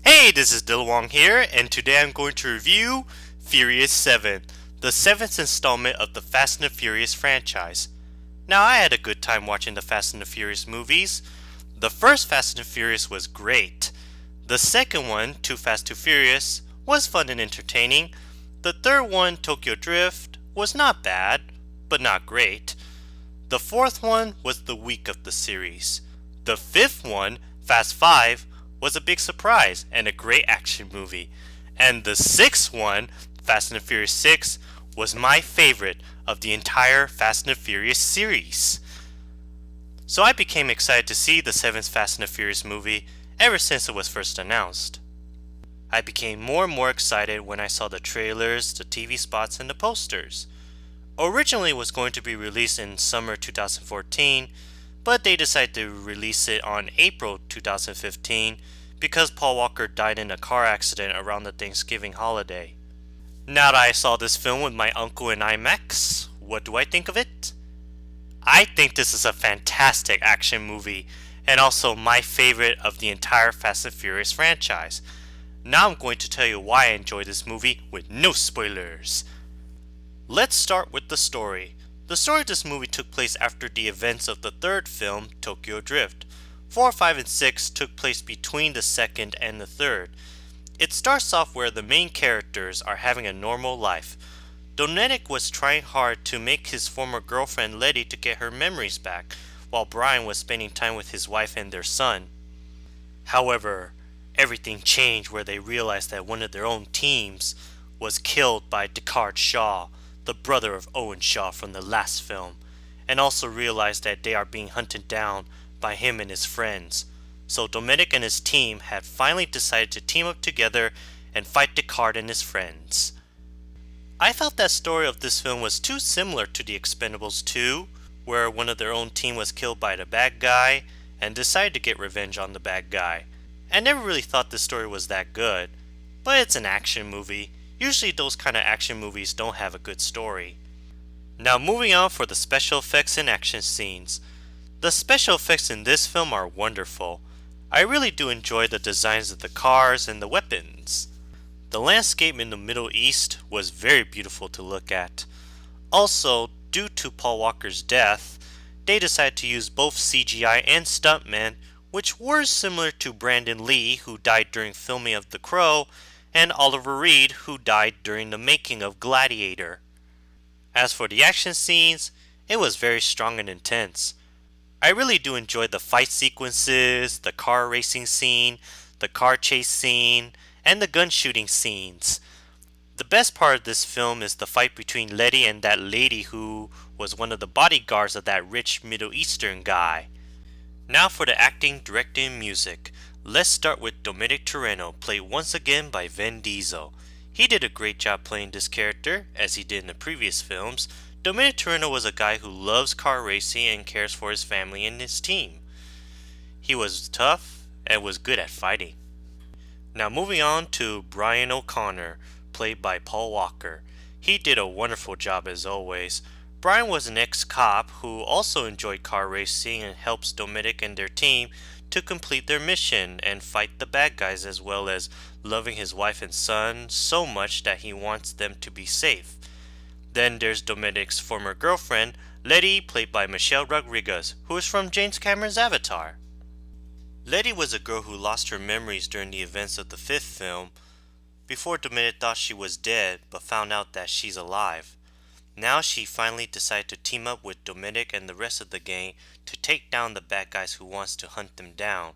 Hey, this is Dilwong here, and today I'm going to review Furious 7, the seventh installment of the Fast and the Furious franchise. Now, I had a good time watching the Fast and the Furious movies. The first Fast and the Furious was great. The second one, Too Fast, Too Furious, was fun and entertaining. The third one, Tokyo Drift, was not bad, but not great. The fourth one was the weak of the series. The fifth one, Fast 5, was a big surprise and a great action movie. And the sixth one, Fast and the Furious 6, was my favorite of the entire Fast and the Furious series. So I became excited to see the seventh Fast and the Furious movie ever since it was first announced. I became more and more excited when I saw the trailers, the TV spots, and the posters. Originally it was going to be released in summer 2014, but they decided to release it on April 2015 because Paul Walker died in a car accident around the Thanksgiving holiday. Now that I saw this film with my uncle in IMAX, what do I think of it? I think this is a fantastic action movie and also my favorite of the entire Fast and Furious franchise. Now I'm going to tell you why I enjoy this movie with no spoilers. Let's start with the story. The story of this movie took place after the events of the third film, Tokyo Drift. 4, 5, and 6 took place between the second and the third. It starts off where the main characters are having a normal life. Dominik was trying hard to make his former girlfriend Letty to get her memories back, while Brian was spending time with his wife and their son. However, everything changed where they realized that one of their own teams was killed by Deckard Shaw, the brother of Owen Shaw from the last film, and also realized that they are being hunted down by him and his friends. So Dominik and his team had finally decided to team up together and fight Deckard and his friends. I felt that story of this film was too similar to The Expendables 2, where one of their own team was killed by the bad guy and decided to get revenge on the bad guy. I never really thought this story was that good, but it's an action movie. Usually those kind of action movies don't have a good story. Now moving on for the special effects and action scenes. The special effects in this film are wonderful. I really do enjoy the designs of the cars and the weapons. The landscape in the Middle East was very beautiful to look at. Also, due to Paul Walker's death, they decided to use both CGI and stuntmen, which were similar to Brandon Lee, who died during filming of The Crow, and Oliver Reed, who died during the making of Gladiator. As for the action scenes, it was very strong and intense. I really do enjoy the fight sequences, the car racing scene, the car chase scene, and the gun shooting scenes. The best part of this film is the fight between Letty and that lady who was one of the bodyguards of that rich Middle Eastern guy. Now for the acting, directing, and music. Let's start with Dominic Toretto, played once again by Vin Diesel. He did a great job playing this character, as he did in the previous films. Dominic Toretto was a guy who loves car racing and cares for his family and his team. He was tough and was good at fighting. Now moving on to Brian O'Connor, played by Paul Walker. He did a wonderful job as always. Brian was an ex-cop who also enjoyed car racing and helps Dominic and their team to complete their mission and fight the bad guys, as well as loving his wife and son so much that he wants them to be safe. Then there's Dominic's former girlfriend, Letty, played by Michelle Rodriguez, who is from James Cameron's Avatar. Letty was a girl who lost her memories during the events of the fifth film. Before, Dominic thought she was dead, but found out that she's alive. Now she finally decided to team up with Dominic and the rest of the gang to take down the bad guys who wants to hunt them down.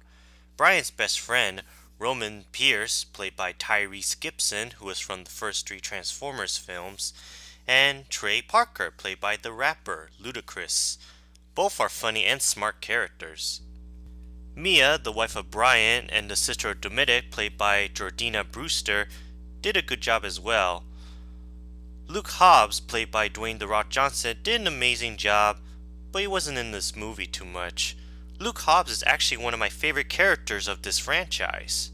Brian's best friend, Roman Pierce, played by Tyrese Gibson, who was from the first 3 Transformers films, and Trey Parker, played by the rapper, Ludacris. Both are funny and smart characters. Mia, the wife of Brian, and the sister of Dominic, played by Jordina Brewster, did a good job as well. Luke Hobbs, played by Dwayne "The Rock" Johnson, did an amazing job, but he wasn't in this movie too much. Luke Hobbs is actually one of my favorite characters of this franchise.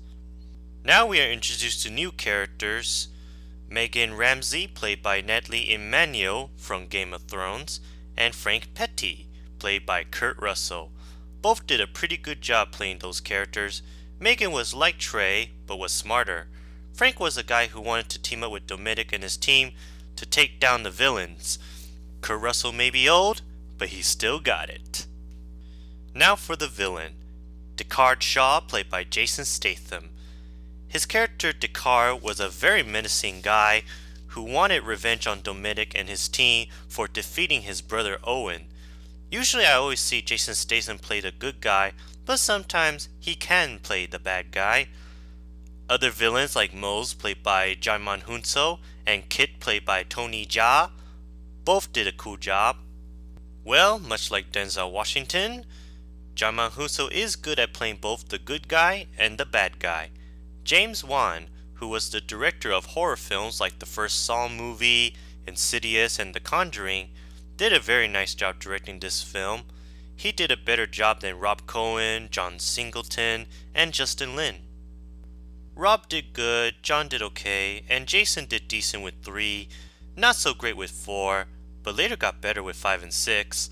Now we are introduced to new characters. Megan Ramsey, played by Natalie Emmanuel from Game of Thrones, and Frank Petty, played by Kurt Russell. Both did a pretty good job playing those characters. Megan was like Trey, but was smarter. Frank was a guy who wanted to team up with Dominic and his team to take down the villains. Kurt Russell may be old, but he still got it. Now for the villain, Deckard Shaw, played by Jason Statham. His character Deckard was a very menacing guy who wanted revenge on Dominic and his team for defeating his brother Owen. Usually I always see Jason Statham play the good guy, but sometimes he can play the bad guy. Other villains like Mose, played by Djimon Hounsou, and Kit, played by Tony Jaa, both did a cool job. Well, much like Denzel Washington, Djimon Hounsou is good at playing both the good guy and the bad guy. James Wan, who was the director of horror films like the first Saw movie, Insidious, and The Conjuring, did a very nice job directing this film. He did a better job than Rob Cohen, John Singleton, and Justin Lin. Rob did good, John did okay, and Jason did decent with 3, not so great with 4, but later got better with 5 and 6.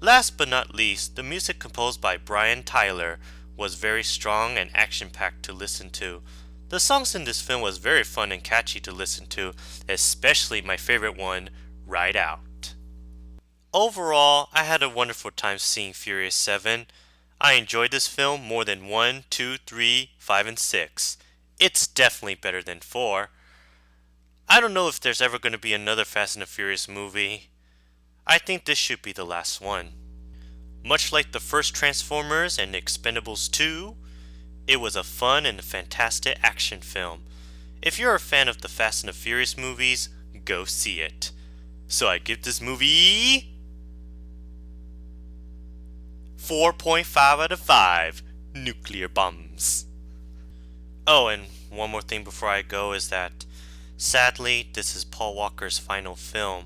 Last but not least, the music composed by Brian Tyler was very strong and action-packed to listen to. The songs in this film was very fun and catchy to listen to, especially my favorite one, Ride Out. Overall, I had a wonderful time seeing Furious 7. I enjoyed this film more than 1, 2, 3, 5, and 6. It's definitely better than 4. I don't know if there's ever going to be another Fast and the Furious movie. I think this should be the last one. Much like the first Transformers and Expendables 2, it was a fun and fantastic action film. If you're a fan of the Fast and the Furious movies, go see it. So I give this movie 4.5 out of 5 nuclear bombs. Oh, and one more thing before I go is that, sadly, this is Paul Walker's final film.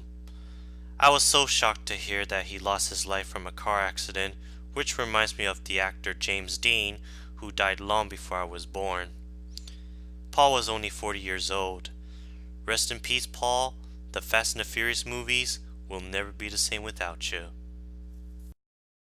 I was so shocked to hear that he lost his life from a car accident, which reminds me of the actor James Dean, who died long before I was born. Paul was only 40 years old. Rest in peace, Paul. The Fast and the Furious movies will never be the same without you.